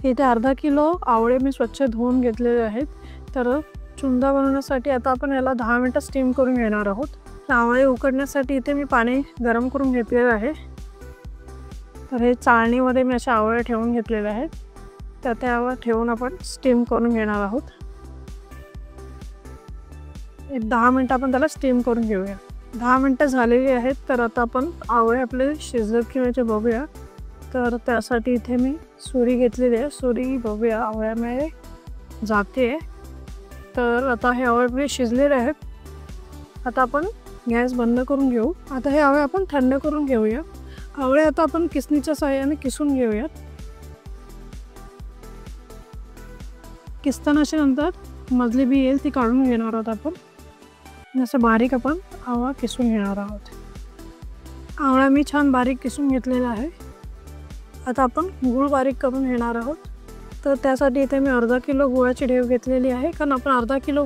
इथे अर्धा किलो आवळे मी स्वच्छ धुवून घेतलेले आहेत। तर चुंदा बनवण्यासाठी आता आपण याला 10 मिनिटं स्टीम करून घेणार आहोत। आवळे उकडण्यासाठी इथे मी पाणी गरम करून घेतलेलं आहे। तर हे चाळणीमध्ये मी असे आवळे ठेवून घेतलेले आहेत, तर त्यावर ठेवून आपण स्टीम करून घेणार आहोत। एक 10 मिनिटं आपण त्याला स्टीम करून घेऊया। 10 मिनिटं झालेली आहेत, तर आता आपण आवळे आपले शिजत की नाही बघूया। तर त्यासाठी इथे मी सुरी घेतलेली आहे, सुरी बघूया आवळ्यामध्ये जाते। तर आता हे आवळे शिजलेले आहेत। आता आपण गॅस बंद करून घेऊ। आता हे आवळे आपण थंड करून घेऊया। आवळे आता आपण किसणीच्या साहाय्याने किसून घेऊया। किसतानाच्या नंतर मधली बी येईल ती काढून घेणार आहोत आपण। असं बारीक आपण आवळा किसून घेणार आहोत। आवळा मी छान बारीक किसून घेतलेला आहे। आता आपण गूळ बारीक करून घेणार आहोत। तर त्यासाठी इथे मी अर्धा किलो गुळाची ढेव घेतलेली आहे, कारण आपण अर्धा किलो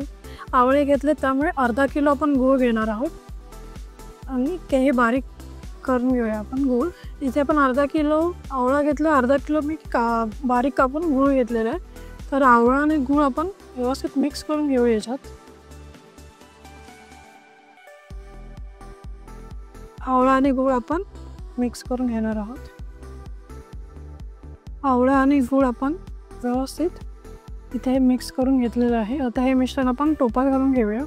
आवळे घेतले त्यामुळे अर्धा किलो आपण गूळ घेणार आहोत आणि ते बारीक करून घेऊया आपण गूळ। इथे आपण अर्धा किलो आवळा घेतला, अर्धा किलो मी बारीक कापून गूळ घेतलेला आहे। तर आवळा आणि गूळ आपण व्यवस्थित मिक्स करून घेऊ याच्यात। आवळा आणि गूळ आपण मिक्स करून घेणार आहोत। आवळा आणि गूळ आपण व्यवस्थित इथे मिक्स करून घेतलेलं आहे। आता हे मिश्रण आपण टोपात घालून घेऊया।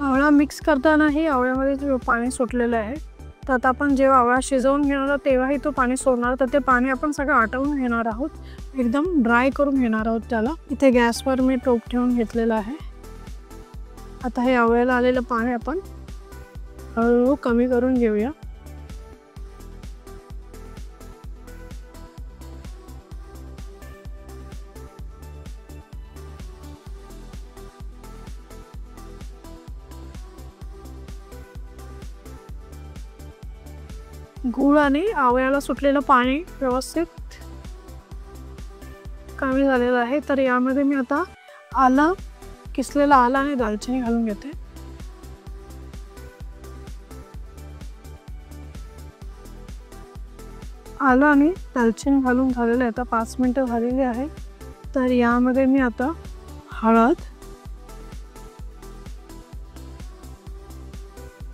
आवळा मिक्स करतानाही आवळ्यामध्ये जो पाणी सुटलेलं आहे, तर आता आपण जेव्हा आवळा शिजवून घेणार आहोत तेव्हाही तो पाणी सोडणार, तर ते पाणी आपण सगळं आटवून घेणार आहोत, एकदम ड्राय करून घेणार आहोत त्याला। इथे गॅसवर मी टोप ठेवून घेतलेला आहे। आता हे आवळ्याला आलेलं पाणी आपण हळूहळू कमी करून घेऊया। गूळ आणि आवळ्याला सुटलेलं पाणी व्यवस्थित कमी झालेलं आहे। तर यामध्ये मी आता आलं, किसलेलं आलं आणि दालचिनी घालून घेते। आलं आणि दालचिनी घालून झालेलं आहे। आता 5 मिनिटं झालेली आहे। तर यामध्ये मी आता हळद,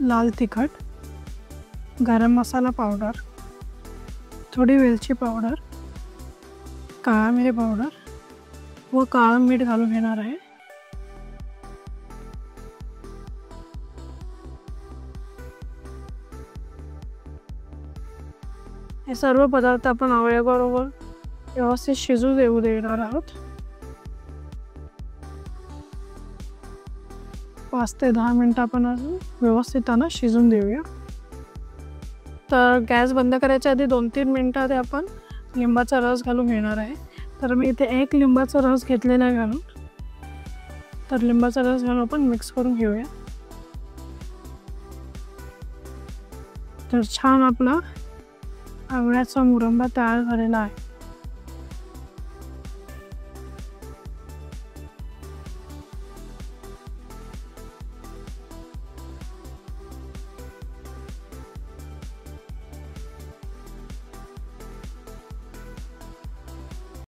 लाल तिखट, गरम मसाला पावडर, थोडी वेलची पावडर, काळा मिरी पावडर व काळं मीठ घालून घेणार आहे। हे सर्व पदार्थ आपण आवळ्याबरोबर व्यवस्थित शिजू देणार आहोत। 5 ते 10 मिनिटं आपण अजून व्यवस्थित त्यांना शिजून देऊया। तर गॅस बंद करायच्या आधी 2-3 मिनिटात आपण लिंबाचा रस घालून घेणार आहे। तर मी इथे 1 लिंबाचा रस घेतलेला आहे घालून। तर लिंबाचा रस घालून आपण मिक्स करून घेऊया। तर छान आपला आवळ्याचा मुरंबा तयार झालेला आहे।